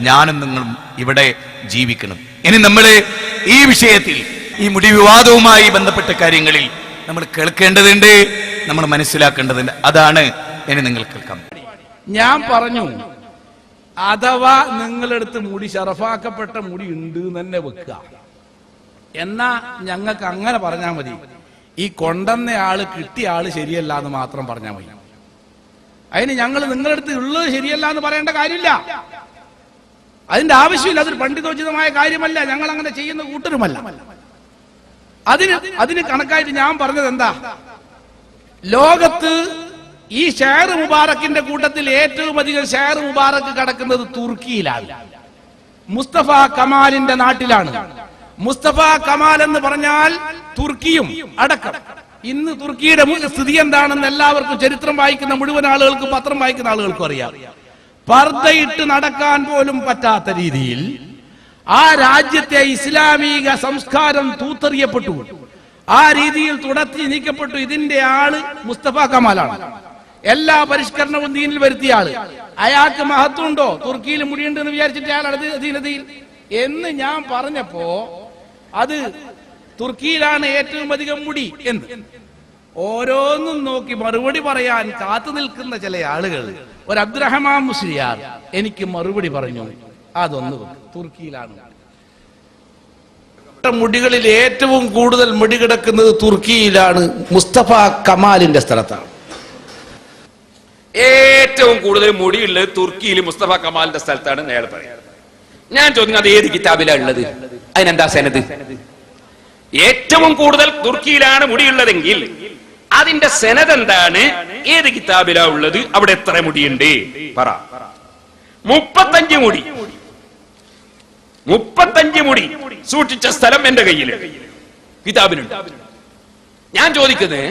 ഞാനും നിങ്ങളും ഇവിടെ ജീവിക്കണം. ഇനി നമ്മൾ ഈ വിഷയത്തിൽ, ഈ മുടി വിവാദവുമായി ബന്ധപ്പെട്ട കാര്യങ്ങളിൽ നമ്മൾ കേൾക്കേണ്ടതുണ്ട്, നമ്മൾ മനസ്സിലാക്കേണ്ടതുണ്ട്. അതാണ് ഇനി നിങ്ങൾ കേൾക്കാം. ഞാൻ പറഞ്ഞു, അഥവാ നിങ്ങളെടുത്ത് മുടി ശറഫാക്കപ്പെട്ട മുടി ഉണ്ട് തന്നെ വെക്കുക, എന്നാ ഞങ്ങൾക്ക് അങ്ങനെ പറഞ്ഞാൽ മതി. ഈ കൊണ്ടുവന്ന ആള് കിട്ടിയ ആള് ശരിയല്ല എന്ന് മാത്രം പറഞ്ഞാൽ മതി. അതിന് ഞങ്ങൾ നിങ്ങളെടുത്ത് ഉള്ളത് ശരിയല്ല എന്ന് പറയേണ്ട കാര്യമില്ല. അതിന്റെ ആവശ്യമില്ല. അതൊരു പണ്ഡിതോചിതമായ കാര്യമല്ല. ഞങ്ങൾ അങ്ങനെ ചെയ്യുന്ന കൂട്ടരുമല്ല. അതിന് കണക്കായിട്ട് ഞാൻ പറഞ്ഞത് എന്താ, ലോകത്ത് ഈ ഷെയർ മുബാറക്കിന്റെ കൂട്ടത്തിൽ ഏറ്റവും അധികം ഷെയർ മുബാറക്ക് കിടക്കുന്നത് തുർക്കിയിലാണ്, മുസ്തഫ കമാലിന്റെ നാട്ടിലാണ്. മുസ്തഫ കമാൽ എന്ന് പറഞ്ഞാൽ തുർക്കിയും അടക്കം. ഇന്ന് തുർക്കിയുടെ സ്ഥിതി എന്താണെന്ന് എല്ലാവർക്കും, ചരിത്രം വായിക്കുന്ന മുഴുവൻ ആളുകൾക്കും പത്രം വായിക്കുന്ന ആളുകൾക്കും അറിയാം. പർദ്ദയിട്ട് നടക്കാൻ പോലും പറ്റാത്ത രീതിയിൽ ആ രാജ്യത്തെ ഇസ്ലാമിക സംസ്കാരം തൂത്തെറിയപ്പെട്ടു. ആ രീതിയിൽ തുടർത്തി നീക്കപ്പെട്ടു. ഇതിന്റെ ആള് മുസ്തഫ കമാലാണ്. എല്ലാ പരിഷ്കരണവും ദീനിൽ വരുത്തിയ ആള്. അയാൾക്ക് മഹത്വം ഉണ്ടോ? തുർക്കിയിൽ മുടിയുണ്ട് എന്ന് വിചാരിച്ചിട്ട് അയാൾ അധീനതയിൽ എന്ന് ഞാൻ പറഞ്ഞപ്പോ അത് തുർക്കിയിലാണ് ഏറ്റവും അധികം മുടി എന്ന് ഓരോന്നും നോക്കി മറുപടി പറയാൻ കാത്തു നിൽക്കുന്ന ചില ആളുകൾ, ഒരു അബ്ദുറഹ്മാൻ മുസ്ലിയാർ എനിക്ക് മറുപടി പറഞ്ഞു, അതൊന്ന് തുർക്കിയിലാണ്. മുടികളിൽ ഏറ്റവും കൂടുതൽ മുടി കിടക്കുന്നത് തുർക്കിയിലാണ്, മുസ്തഫ കമാലിന്റെ സ്ഥലത്താണ്. ഏറ്റവും കൂടുതൽ മുടിയുള്ളത് തുർക്കിയിൽ മുസ്തഫ കമാലിന്റെ സ്ഥലത്താണ് നേരെ പറയാം. ഞാൻ ചോദിക്കുന്നത് അത് ഏത് കിതാബിലാണ് ഉള്ളത്? അതിനെന്താ സനദ്? ഏറ്റവും കൂടുതൽ തുർക്കിയിലാണ് മുടിയുള്ളതെങ്കിൽ അതിന്റെ സനദ് എന്താണ്? ഏത് കിതാബിലാ ഉള്ളത്? അവിടെ എത്ര മുടിയുണ്ട് പറ. 35 മുടി. 35 മുടി സൂക്ഷിച്ച സ്ഥലം എന്റെ കയ്യിൽ കിതാബിലുണ്ട്. ഞാൻ ചോദിക്കുന്നത്,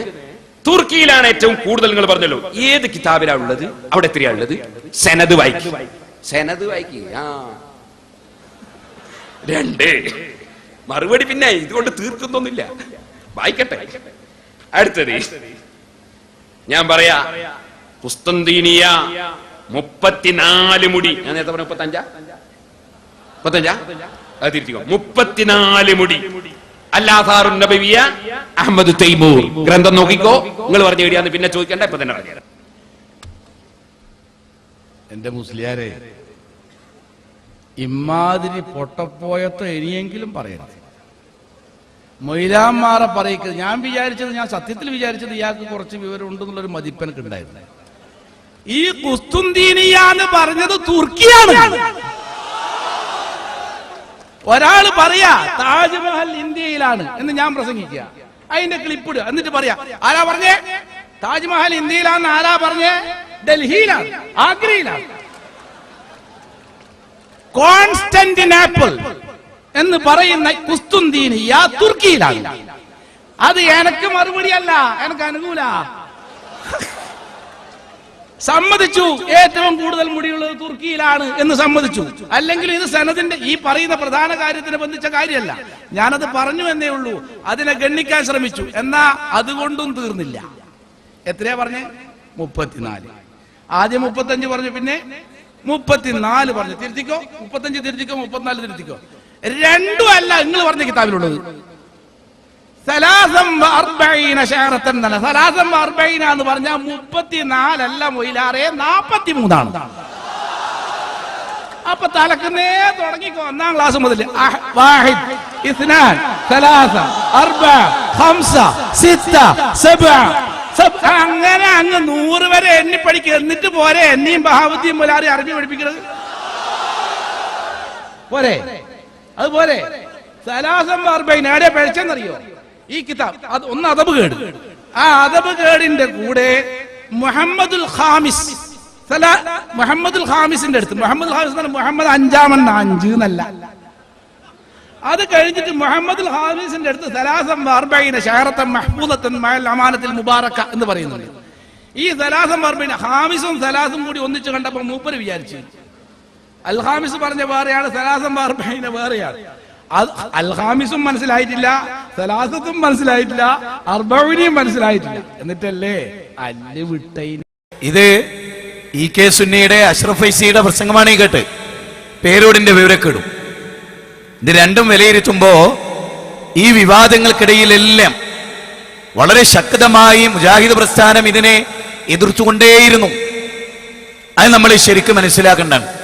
തുർക്കിയിലാണ് ഏറ്റവും കൂടുതൽ, നിങ്ങൾ പറഞ്ഞല്ലോ, ഏത് കിതാബിലാണ് ഉള്ളത്? അവിടെ എത്രയാ ഉള്ളത്? സനദ് വായിക്കും. സനദ് വായിക്കും. 2 മറുപടി പിന്നെ ഇതുകൊണ്ട് തീർക്കുന്നൊന്നുമില്ല. വായിക്കട്ടെ. അടുത്തത് ഞാൻ പറയാ, കുസ്തന്തീനിയ 34 മുടി. ഞാൻ നേരത്തെ പറഞ്ഞ 35 അത് തിരിച്ചോ. 34 മുടി. അൽ-ആഥാറുൻ നബവിയ്യ അഹ്മദ് തൈമൂർ ഗ്രന്ഥം നോക്കിക്കോ. നിങ്ങൾ പറഞ്ഞു എഴുതിയാന്ന് പിന്നെ ചോദിക്കണ്ട, ഇപ്പൊ തന്നെ പറഞ്ഞു. എന്റെ മുസ്ലിയാരെ, ഇമാതിരി പൊട്ടപ്പോയത്തോ ഇനിയെങ്കിലും പറയരുത്. മൊയ്ലാന്മാരെ പറയിക്കുന്നത്. ഞാൻ സത്യത്തിൽ വിചാരിച്ചത് ഇയാൾക്ക് കുറച്ച് വിവരം ഉണ്ടെന്നുള്ളൊരു മതിപ്പനക്ക് ഉണ്ടായിരുന്നു. ഈ കുസ്തുന്തീനിയ എന്ന് പറഞ്ഞത് തുർക്കിയാണ്. ഒരാള് പറയാ താജ്മഹൽ ഇന്ത്യയിലാണ് എന്ന് ഞാൻ പ്രസംഗിക്കുക, അതിന്റെ ക്ലിപ്പിടുക, എന്നിട്ട് പറയാ ആരാ പറഞ്ഞേ താജ്മഹൽ ഇന്ത്യയിലാന്ന്? ആരാ പറഞ്ഞേ? ഡൽഹിയിലാണ്, ആഗ്രയിലാണ്. കോൺസ്റ്റന്റിനോപ്പിൾ എന്ന് പറയുന്ന കുസ്തുന്തീനിയ തുർക്കിയിലാണ്. അത് എനക്ക് മറുപടിയല്ല, എനക്ക് അനുകൂല. സമ്മതിച്ചു, ഏറ്റവും കൂടുതൽ മുടിയുള്ളത് തുർക്കിയിലാണ് എന്ന് സമ്മതിച്ചു. അല്ലെങ്കിൽ ഇത് സനദിന്റെ ഈ പറയുന്ന പ്രധാന കാര്യത്തിന് ബന്ധിച്ച കാര്യമല്ല. ഞാനത് പറഞ്ഞു എന്നേ ഉള്ളൂ. അതിനെ ഗണ്ണിക്കാൻ ശ്രമിച്ചു. എന്നാ അതുകൊണ്ടും തീർന്നില്ല. എത്രയാ പറഞ്ഞേ? 34. ആദ്യം 35 പറഞ്ഞു, പിന്നെ 34 പറഞ്ഞു. തിരുത്തിക്കോ, 35 തിരുത്തിക്കോ, 34 തിരുത്തിക്കോ. രണ്ടും അല്ല നിങ്ങൾ പറഞ്ഞ കിതാബിലുള്ളത്. സലാസം 40 ഷഹറത്തൻ തന്നെ. സലാസം 40 എന്ന് പറഞ്ഞാൽ 34 അല്ല മൊയിലാറെ, 43 അപ്പൊ തലക്കുന്നേ തുടങ്ങിക്കോ. 1ാം ക്ലാസ് മുതൽ വാഹിദ്, ഇസ്നാൻ, സലാസ, അർബ, ഖംസ, സിത്ത, സബഅ, അങ്ങനെ അങ്ങ് 100 വരെ എണ്ണി പഠിക്കുക. എന്നിട്ട് പോരെ എന്നെയും ബഹാവുദ്ദീൻ മൊലാരി അറബി പഠിപ്പിക്കുന്നത്? പോരെ? അതുപോലെ സലാസം 40 എവിടെ പഠിച്ചെന്നറിയോ? ഈ കിതാബ് അത് ഒന്ന് അദബ് കേട്. ആ അദബ് കേടിന്റെ കൂടെ മുഹമ്മദുൽ ഖാമിസിന്റെ അടുത്ത്, മുഹമ്മദ് ഖാമിസ് മുഹമ്മദ് 5ാമെന്ന 5 എന്നല്ല, അത് കഴിഞ്ഞിട്ട് മുഹമ്മദുൽ ഖാമിസിന്റെ അടുത്ത് സലാസം 40 ഷഹറത്തൻ മഹ്ഫൂദത്തൻ മഅൽ അമാനത്തിൽ മുബാറക എന്ന് പറയുന്നുണ്ട്. ഈ സലാസം 40 ഖാമിസും സലാസും കൂടി ഒന്നിച്ച് കണ്ടപ്പോൾ മൂപ്പര് വിചാരിച്ചു അൽ ഖാമിസ് പറഞ്ഞ വേറെയാണ്, സലാസം 40 വേറെയാണ്. അൽ ഖാമിസും മനസ്സിലായിട്ടില്ല, സലാസത്തും മനസ്സിലായിട്ടില്ല, അർബഈനും മനസ്സിലായിട്ടില്ല. എന്നിട്ടല്ലേ അല്ല് വിട്ടൈ. ഇത് ഇ കെ സുന്നിയുടെ അഷ്റഫ് ഫൈസിയുടെ പ്രസംഗമാണ് ഈ കേട്ട്. പേരോടിന്റെ വിവരമൊക്കെ ഇടും. ഇത് രണ്ടും വിലയിരുത്തുമ്പോ ഈ വിവാദങ്ങൾക്കിടയിലെല്ലാം വളരെ ശക്തമായി മുജാഹിദ് പ്രസ്ഥാനം ഇതിനെ എതിർത്തുകൊണ്ടേയിരുന്നു. അത് നമ്മൾ ശരിക്കും മനസ്സിലാക്കേണ്ടതാണ്.